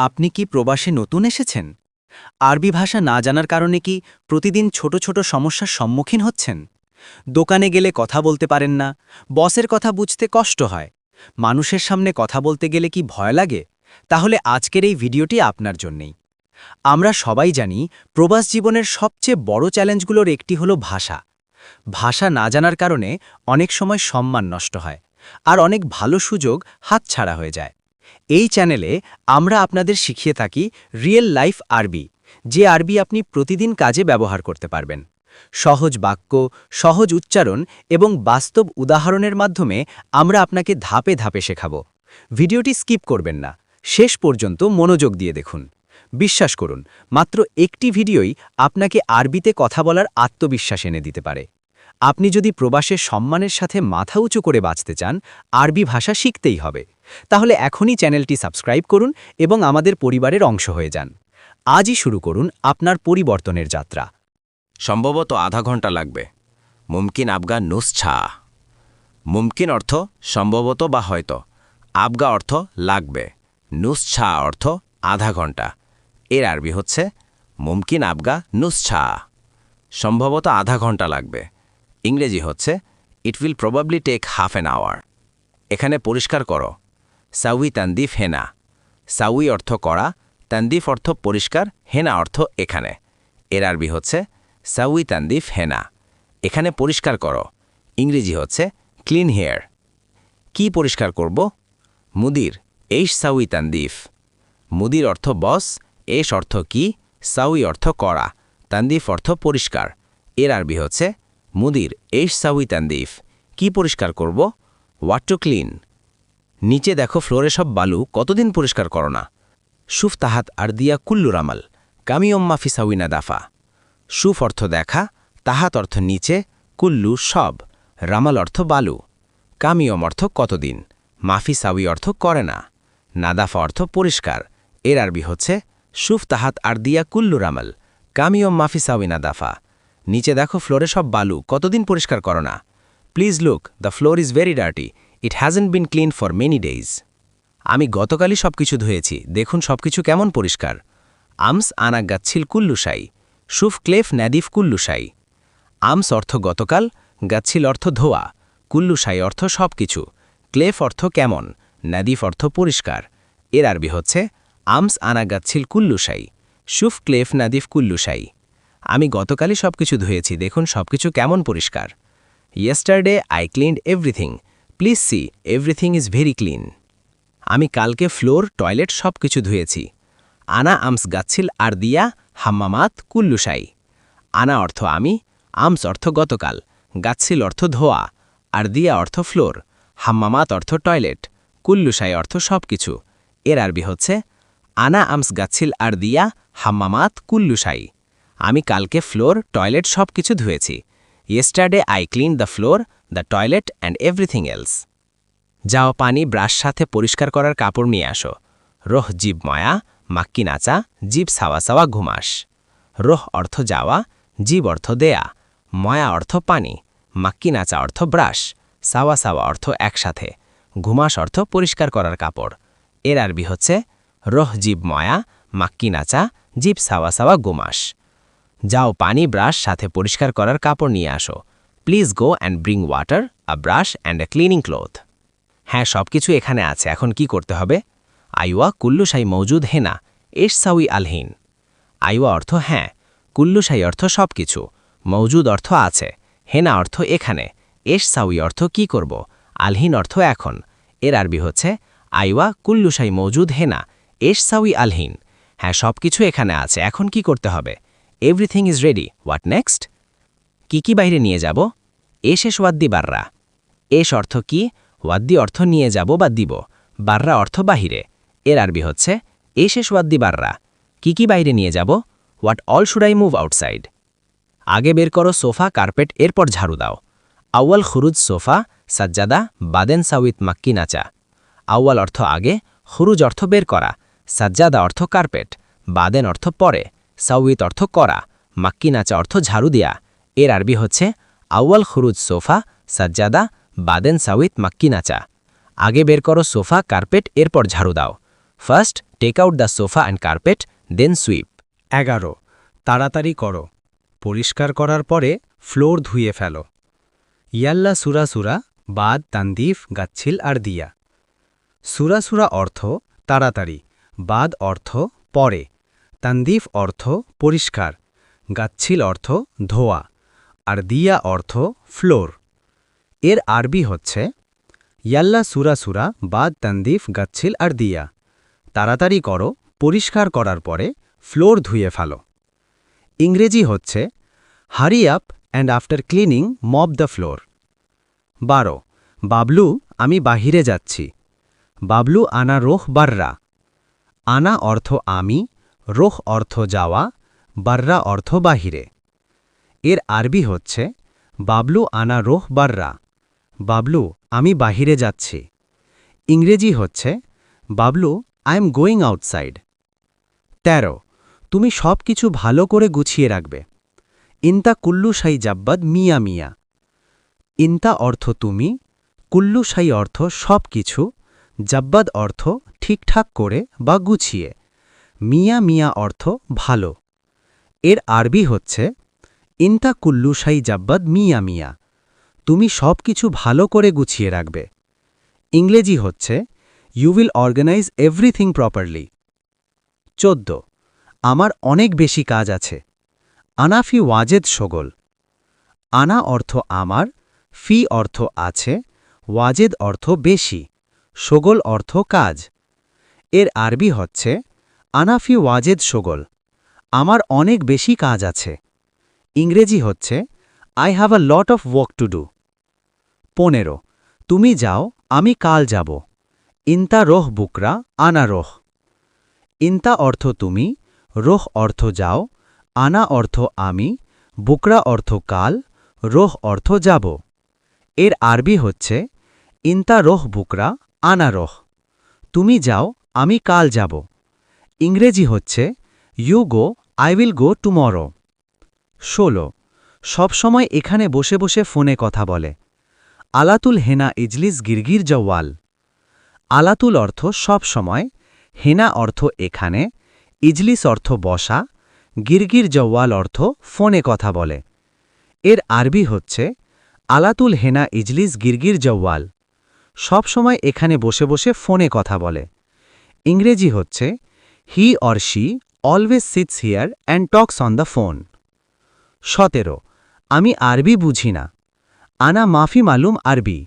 আপনি কি প্রবাসে নতুন এসেছেন? আরবি ভাষা না জানার কারণে কি প্রতিদিন ছোট ছোট সমস্যার সম্মুখীন হচ্ছেন? দোকানে গেলে কথা বলতে পারেন না, বসের কথা বুঝতে কষ্ট হয়, মানুষের সামনে কথা বলতে গেলে কি ভয় লাগে? তাহলে আজকের এই ভিডিওটি আপনার জন্যেই। আমরা সবাই জানি প্রবাস জীবনের সবচেয়ে বড় চ্যালেঞ্জগুলোর একটি হলো ভাষা। ভাষা না জানার কারণে অনেক সময় সম্মান নষ্ট হয়, আর অনেক ভালো সুযোগ হাতছাড়া হয়ে যায়। এই চ্যানেলে আমরা আপনাদের শিখিয়ে থাকি রিয়েল লাইফ আরবি, যে আরবি আপনি প্রতিদিন কাজে ব্যবহার করতে পারবেন। সহজ বাক্য, সহজ উচ্চারণ এবং বাস্তব উদাহরণের মাধ্যমে আমরা আপনাকে ধাপে ধাপে শেখাব। ভিডিওটি স্কিপ করবেন না, শেষ পর্যন্ত মনোযোগ দিয়ে দেখুন। বিশ্বাস করুন, মাত্র একটি ভিডিওই আপনাকে আরবিতে কথা বলার আত্মবিশ্বাস এনে দিতে পারে। আপনি যদি প্রবাসে সম্মানের সাথে মাথা উঁচু করে বাঁচতে চান, আরবি ভাষা শিখতেই হবে। তাহলে এখনই চ্যানেলটি সাবস্ক্রাইব করুন এবং আমাদের পরিবারের অংশ হয়ে যান। আজই শুরু করুন আপনার পরিবর্তনের যাত্রা। সম্ভবত আধা ঘন্টা লাগবে। মুমকিন আবগা নুসছা। মুমকিন অর্থ সম্ভবত বা হয়তো, আবগা অর্থ লাগবে, নুসছা অর্থ আধা ঘন্টা। এর আরবি হচ্ছে মুমকিন আবগা নুসছা। সম্ভবত আধা ঘন্টা লাগবে। ইংরেজি হচ্ছে it will probably take half an hour. এখানে পরিষ্কার করো। সাউই তানদিফ হেনা। সাউই অর্থ করা, তানদিফ অর্থ পরিষ্কার, হেনা অর্থ এখানে। এর আরবি হচ্ছে সাউই তানদিফ হেনা। এখানে পরিষ্কার করো। ইংরেজি হচ্ছে ক্লিন হেয়ার। কি পরিষ্কার করব? মুদির এইশ সাউই তানদিফ। মুদির অর্থ বস, এশ অর্থ কি, সাউই অর্থ করা, তানদিফ অর্থ পরিষ্কার। এর আরবি হচ্ছে মুদির এইশ সাউই তানদিফ। কি পরিষ্কার করব? What to clean. নিচে দেখো ফ্লোরে সব বালু, কতদিন পরিষ্কার করো না? শুফ তাহাত আর দিয়া কুল্লু রামাল কামিয়ম মাফি সাউইনা দাফা। শুফ অর্থ দেখা, তাহাত অর্থ নিচে, কুল্লু সব, রামাল অর্থ বালু, কামিয়ম অর্থ কতদিন, মাফি সাউই অর্থ করে না, নাদাফা অর্থ পরিষ্কার। এর আরবি হচ্ছে শুফ তাহাত আর দিয়া কুল্লু রামাল কামিয়ম মাফি সাউইনা দাফা। নিচে দেখো ফ্লোরে সব বালু, কতদিন পরিষ্কার করো না? Please look, the floor is very dirty, it hasn't been clean for many days. আমি গতকালই সবকিছু ধুয়েছি, দেখুন সবকিছু কেমন পরিষ্কার। আমস আনা গাচ্ছিল কুল্লুসাই, শুফ ক্লেফ ন্যাদিফ কুল্লুসাই। আমস অর্থ গতকাল, গাচ্ছিল অর্থ ধোয়া, কুল্লুসাই অর্থ সবকিছু, ক্লেফ অর্থ কেমন, ন্যাদিফ অর্থ পরিষ্কার। এর আরবি হচ্ছে আমস আনা গাচ্ছিল কুল্লুসাই, শুফ ক্লেফ নাদিফ কুল্লুসাই। আমি গতকালই সবকিছু ধুয়েছি, দেখুন সবকিছু কেমন পরিষ্কার। Yesterday I cleaned everything, please see everything is very clean. আমি কালকে ফ্লোর, টয়লেট সবকিছু ধুয়েছি। আনা আমস গাচ্ছিল আর দিয়া হাম্মামাত কুল্লুসাই। আনা অর্থ আমি, আমস অর্থ গতকাল, গাচ্ছিল অর্থ ধোয়া, আর দিয়া অর্থ ফ্লোর, হাম্মামাত অর্থ টয়লেট, কুল্লুসাই অর্থ সবকিছু। এর আরবি হচ্ছে আনা আমস গাচ্ছিল আর দিয়া হাম্মামাত কুল্লুসাই। আমি কালকে ফ্লোর, টয়লেট সবকিছু ধুয়েছি। Yesterday I clean the floor, the toilet and everything else. যাও পানি ব্রাশ সাথে পরিষ্কার করার কাপড় নিয়ে আসো। রোহ জিব ময়া, মাক্কি নাচা, জিব সাওয়া সাওয়া ঘুমাস। রোহ অর্থ যাওয়া, জিব অর্থ দেয়া, ময়া অর্থ পানি, মাক্কি নাচা অর্থ ব্রাশ, সাওয়া সাওয়া অর্থ একসাথে, ঘুমাস অর্থ পরিষ্কার করার কাপড়। এর আরবি হচ্ছে রোহ জিব ময়া, মাক্কি নাচা, জিব সাওয়া সাওয়া ঘুমাস। যাও পানি ব্রাশ সাথে পরিষ্কার করার কাপড় নিয়ে আসো। Please go and bring water, a brush and a cleaning cloth. হ্যাঁ, সবকিছু এখানে আছে, এখন কি করতে হবে? আইওয়া কুল্লুসাই মৌজুদ হেনা, এশ সাউই আলহিন। আইওয়া অর্থ হ্যাঁ, কুল্লুসাই অর্থ সবকিছু, মৌজুদ অর্থ আছে, হেনা অর্থ এখানে, এশ সাউই অর্থ কি করব, আলহিন অর্থ এখন। এর আরবি হচ্ছে আইওয়া কুল্লুসাই মৌজুদ হেনা, এশ সাউই আলহিন। হ্যাঁ, সবকিছু এখানে আছে, এখন কি করতে হবে? Everything is ready, what next? কি বাইরে নিয়ে যাব? এশ এশ ওয়াদ্দি বাররা। এশ অর্থ কি, ওয়াদ্দি অর্থ নিয়ে যাব বা দিব, বাররা অর্থ বাহিরে। এর আরবি হচ্ছে এশ এশ ওয়াদ্দি বাররা। কি বাইরে নিয়ে যাব? What all should I move outside? আগে বের করো সোফা, কার্পেট, এরপর ঝাড়ু দাও। আউয়াল খুরুজ সোফা, সাজ্জাদা, বাদেন সাউইত মাক্কি নাচা। আউয়াল অর্থ আগে, খুরুজ অর্থ বের করা, সাজ্জাদা অর্থ কার্পেট, বাদেন অর্থ পরে, সাউইত অর্থ করা, মাক্কি নাচা অর্থ ঝাড়ু দেয়া। এর আরবি হচ্ছে আউয়াল খুরুজ সোফা, সাজ্জাদা, বাদেন সাউইত মাক্কি নাচা। আগে বের করো সোফা, কার্পেট, এরপর ঝাড়ু দাও। First take out the sofa and carpet then sweep. 11 তাড়াতাড়ি করো পরিষ্কার করার পরে ফ্লোর ধুয়ে ফেলো ইয়াল্লা সুরা সুরা বাদ তানদিফ গাচ্ছিল আর দিয়া সুরা সুরা অর্থ তাড়াতাড়ি বাদ অর্থ পরে তানদিফ অর্থ পরিষ্কার গাচ্ছিল অর্থ ধোয়া আর দিয়া অর্থ ফ্লোর এর আরবি হচ্ছে ইয়াল্লা সুরা সুরা বাদ তানদিফ গাচ্ছিল আর দিয়া তাড়াতাড়ি করো পরিষ্কার করার পরে ফ্লোর ধুয়ে ফেলো ইংরেজি হচ্ছে hurry up and after cleaning mop the floor 12 Bablu আমি বাহিরে যাচ্ছি বাবলু আনা রোহ বাররা আনা অর্থ আমি রোহ অর্থ যাওয়া বাররা অর্থ বাহিরে এর আরবি হচ্ছে বাবলু আনা রোহ বাররা বাবলু আমি বাহিরে যাচ্ছি ইংরেজি হচ্ছে Bablu I am going outside 13 তুমি সব কিছু ভালো করে গুছিয়ে রাখবে ইনতা কুল্লু শাই জাব্বাদ মিয়া মিয়া ইনতা অর্থ তুমি কুল্লু শাই অর্থ সব কিছু জাব্বাদ অর্থ ঠিকঠাক করে বা গুছিয়ে মিয়া মিয়া অর্থ ভালো এর আরবি হচ্ছে ইনতা কুল্লু শাই জাব্বাদ মিয়া মিয়া তুমি সব কিছু ভালো করে গুছিয়ে রাখবে ইংরেজি হচ্ছে you will organise everything properly 14 আমার অনেক বেশি কাজ আছে আনাফি ওয়াজেদ শোগল আনা অর্থ আমার ফি অর্থ আছে ওয়াজেদ অর্থ বেশি শোগল অর্থ কাজ এর আরবি হচ্ছে আনাফি ওয়াজেদ শোগল আমার অনেক বেশি কাজ আছে ইংরেজি হচ্ছে I have a lot of work to do 15 তুমি যাও আমি কাল যাব ইনতা রোহ বুকরা আনা রোহ ইনতা অর্থ তুমি রোহ অর্থ যাও আনা অর্থ আমি বুকরা অর্থ কাল রোহ অর্থ যাব এর আরবি হচ্ছে ইনতা রোহ বুকরা আনা রোহ তুমি যাও আমি কাল যাব ইংরেজি হচ্ছে you go I will go tomorrow 16 সবসময় এখানে বসে বসে ফোনে কথা বলে আলাতুল হেনা ইজলিস গিরগির জওয়াল আলাতুল অর্থ সব সময় হেনা অর্থ এখানে ইজলিস অর্থ বসা গিরগির জওয়াল অর্থ ফোনে কথা বলে এর আরবি হচ্ছে আলাতুল হেনা ইজলিস গিরগির জওয়াল সব সময় এখানে বসে বসে ফোনে কথা বলে ইংরেজি হচ্ছে he or she always sits here and talks on the phone 17 আমি আরবি বুঝি না আনা মাফি মালুম আরবি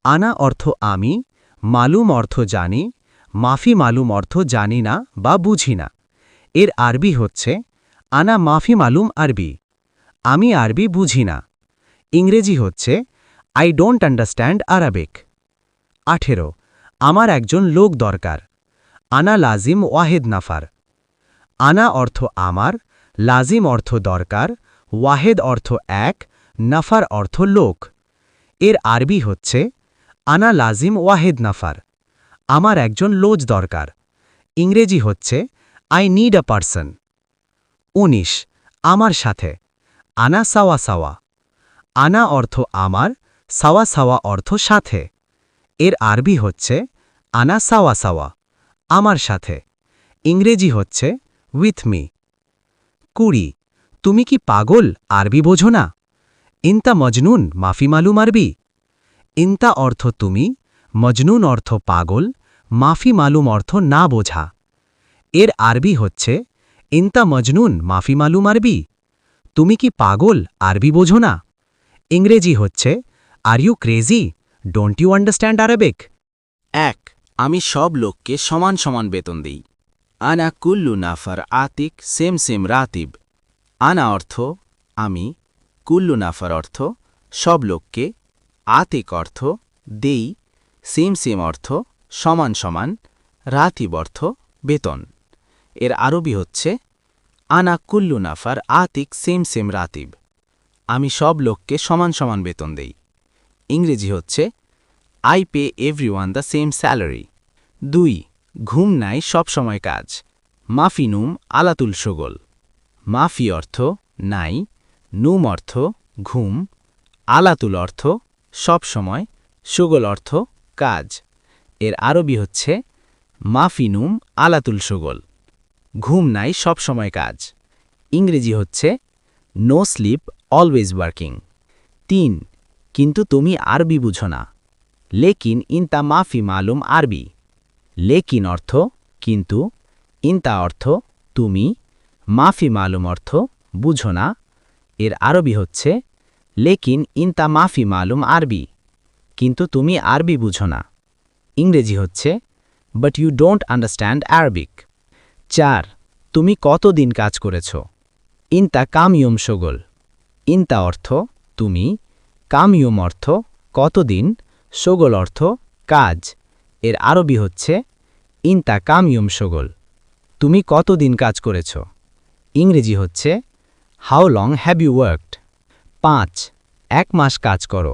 আনা অর্থ আমি মালুম অর্থ জানি মাফি মালুম অর্থ জানি না বা বুঝি না এর আরবি হচ্ছে আনা মাফি মালুম আরবি আমি আরবি বুঝি না ইংরেজি হচ্ছে আই ডোন্ট আন্ডারস্ট্যান্ড আরাবিক 18 আমার একজন লোক দরকার আনা লাজিম ওয়াহেদ নাফার আনা অর্থ আমার লাজিম অর্থ দরকার ওয়াহেদ অর্থ এক নাফার অর্থ লোক এর আরবি হচ্ছে আনা লাজিম ওয়াহেদ নাফার আমার একজন লোজ দরকার ইংরেজি হচ্ছে আই নিড আ পারসন 19 আমার সাথে আনা সাওয়া সাওয়া আনা অর্থ আমার সাওয়া সাওয়া অর্থ সাথে এর আরবি হচ্ছে আনা সাওয়া সাওয়া আমার সাথে ইংরেজি হচ্ছে উইথ মি 20 তুমি কি পাগল আরবি বোঝো না ইনতা মজনুন মাফি মালুম আরবি ইনতা অর্থ তুমি মজনুন অর্থ পাগল মাফি মালুম অর্থ না বোঝা এর আরবি হচ্ছে ইনতা মজনুন মাফি মালুম আরবি তুমি কি পাগল আরবি বোঝো না ইংরেজি হচ্ছে are you crazy don't you understand Arabic 1 আমি সব লোককে সমান সমান বেতন দিই আনা কুল্লু নাফার আতিক সেম সেম রাতিব আনা অর্থ আমি কুল্লু নাফার অর্থ সব লোককে আতিক অর্থ দেই সেম সেম অর্থ সমান সমান রাতিব অর্থ বেতন এর আরবি হচ্ছে আনা কুল্লু নাফার আতিক সেম সেম রাতিব আমি সব লোককে সমান সমান বেতন দেই ইংরেজি হচ্ছে I pay everyone the same salary 2 ঘুম নাই সব সময় কাজ মাফি নুম আলাতুল শোগল মাফি অর্থ নাই নুম অর্থ ঘুম আলাতুল অর্থ সব সময় শোগল অর্থ কাজ এর আরবি হচ্ছে মাফিনুম আলাতুল শোগল, ঘুম নাই সব সময় কাজ। ইংরেজি হচ্ছে নো স্লিপ অলওয়েজ ওয়ার্কিং। 3 কিন্তু তুমি আরবি বুঝো না, লেকিন ইনতা মাফি মালুম আরবি। লেকিন অর্থ কিন্তু, ইনতা অর্থ তুমি, মাফি মালুম অর্থ বুঝো না। এর আরবি হচ্ছে লেকিন ইনতা মাফি মালুম আরবি, কিন্তু তুমি আরবি বুঝো না। ইংরেজি হচ্ছে but you don't understand Arabic. 4 তুমি কতদিন কাজ করেছ? ইনতা কামিয়ম শোগল। ইনতা অর্থ তুমি, কামিয়ম অর্থ কতদিন, শোগল অর্থ কাজ। এর আরবি হচ্ছে ইনতা কামিয়ম শোগল, তুমি কতদিন কাজ করেছ। ইংরেজি হচ্ছে how long have you worked. 5 1 মাস কাজ করো।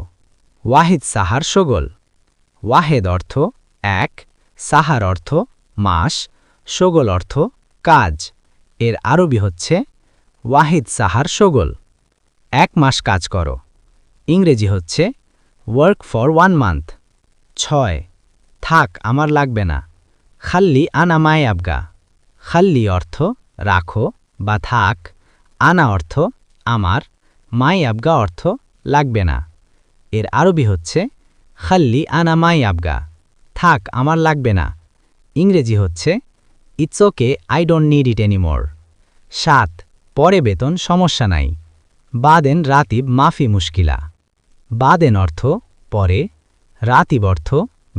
ওয়াহিদ সাহার শোগল। ওয়াহেদ অর্থ 1, সাহার অর্থ মাস, শোগল অর্থ কাজ। এর আরবি হচ্ছে ওয়াহিদ সাহার শোগল, 1 মাস কাজ করো। ইংরেজি হচ্ছে ওয়ার্ক ফর 1 মান্থ। 6 থাক আমার লাগবে না। খাল্লি আনা মাই আবগা। খাল্লি অর্থ রাখো বা থাক, আনা অর্থ আমার, মাই আবগা অর্থ লাগবে না। এর আরবি হচ্ছে খাল্লি আনা মাই আবগা, থাক আমার লাগবে না। ইংরেজি হচ্ছে it's okay I don't need it anymore. 7 পরে বেতন সমস্যা নাই। বাদেন রাতিব মাফি মুশকিলা। বাদেন অর্থ পরে, রাতিব অর্থ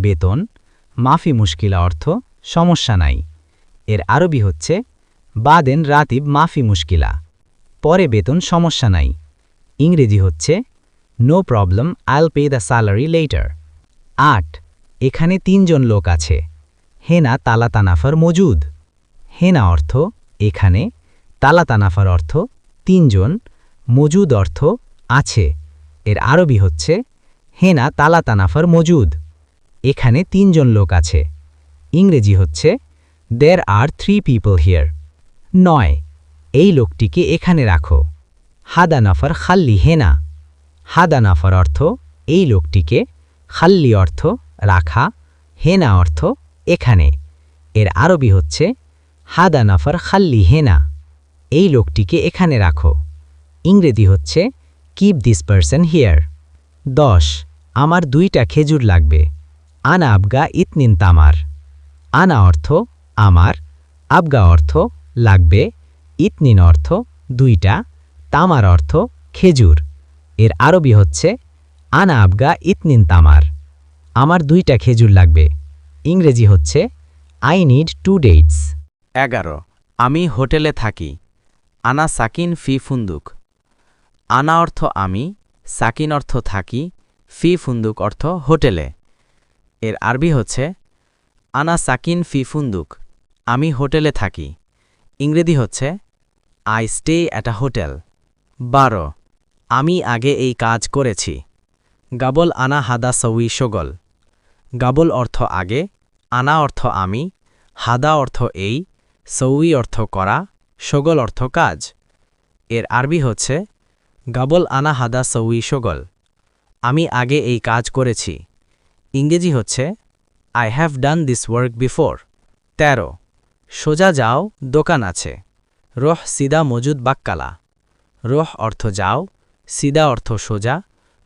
বেতন, মাফি মুশকিলা অর্থ সমস্যা নাই। এর আরবি হচ্ছে বাদেন রাতিব মাফি মুশকিলা, পরে বেতন সমস্যা নাই। ইংরেজি হচ্ছে নো প্রবলেম আইল পে দ্য স্যালারি লেটার। 8 এখানে 3 জন লোক আছে। হেনা তালাতানাফার মজুদ। হেনা অর্থ এখানে, তালাতানাফার অর্থ 3 জন, মজুদ অর্থ আছে। এর আরবি হচ্ছে হেনা তালাতানাফার মজুদ, এখানে 3 জন লোক আছে। ইংরেজি হচ্ছে দেয়ার আর 3 পিপল হিয়ার। 9 এই লোকটিকে এখানে রাখো। হাদা নাফার খাল্লি হেনা। হাদা নাফার অর্থ এই লোকটিকে, খাল্লি অর্থ রাখা, হেনা অর্থ এখানে। এর আরবি হচ্ছে হাদা নাফার খাল্লি হেনা, এই লোকটিকে এখানে রাখো। ইংরেজি হচ্ছে কিপ দিস পারসন হিয়ার। 10 আমার 2টা খেজুর লাগবে। আনা আবগা ইতনিন তামার। আনা অর্থ আমার, আবগা অর্থ লাগবে, ইতনিন অর্থ 2টা, তামার অর্থ খেজুর। এর আরবি হচ্ছে আনা আবগা ইতনিন তামার, আমার 2টা খেজুর লাগবে। ইংরেজি হচ্ছে আই নিড 2 ডেটস। 11 আমি হোটেলে থাকি। আনা সাকিন ফি ফুন্দুক। আনা অর্থ আমি, সাকিন অর্থ থাকি, ফি ফুন্দুক অর্থ হোটেলে। এর আরবি হচ্ছে আনা সাকিন ফি ফুন্দুক, আমি হোটেলে থাকি। ইংরেজি হচ্ছে I stay at a hotel. 12 আমি আগে এই কাজ করেছি। গাবল আনা হাদা সউই শোগল। গাবল অর্থ আগে, আনা অর্থ আমি, হাদা অর্থ এই, সউই অর্থ করা, শোগল অর্থ কাজ। এর আরবি হচ্ছে গাবল আনা হাদা সউই শোগল, আমি আগে এই কাজ করেছি। ইংরেজি হচ্ছে I have done this work before. 13 সোজা যাও দোকান আছে। রোহ সিদা মজুদ বাক্কালা। রোহ অর্থ যাও, সিদা অর্থ সোজা,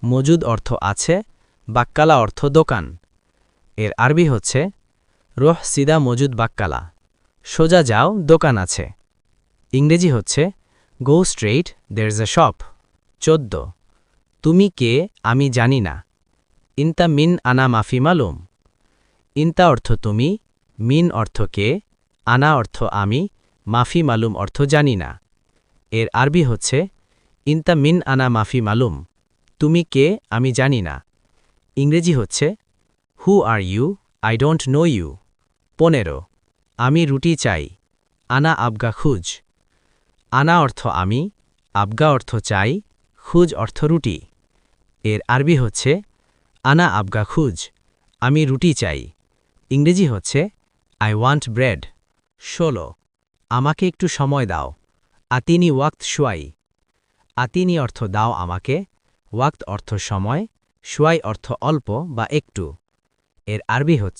মজুদ অর্থ আছে, বাক্কালা অর্থ দোকান। এর আরবি হচ্ছে রোহ সিদা মজুদ বাক্কালা, সোজা যাও দোকান আছে। ইংরেজি হচ্ছে go straight there is a shop. 14 তুমি কে আমি জানি না। ইনতা মিন আনা মাফি মালুম। ইনতা অর্থ তুমি, মিন অর্থ কে, আনা অর্থ আমি, মাফি মালুম অর্থ জানি না। এর আরবি হচ্ছে ইনতা মিন আনা মাফি মালুম, তুমি কে আমি জানি না। ইংরেজি হচ্ছে who are you I don't know you. 15 আমি রুটি চাই। আনা আবগা খুঁজ। আনা অর্থ আমি, আবগা অর্থ চাই, খুঁজ অর্থ রুটি। এর আরবি হচ্ছে আনা আবগা খুঁজ, আমি রুটি চাই। ইংরেজি হচ্ছে আই ওয়ান্ট ব্রেড। 16 আমাকে একটু সময় দাও। আতিনি ওয়াক্ত শুয়াই। আতিনি অর্থ দাও আমাকে, ওয়াক্ত অর্থ সময়, শুয়াই অর্থ অল্প বা একটু। এর আরবি হচ্ছে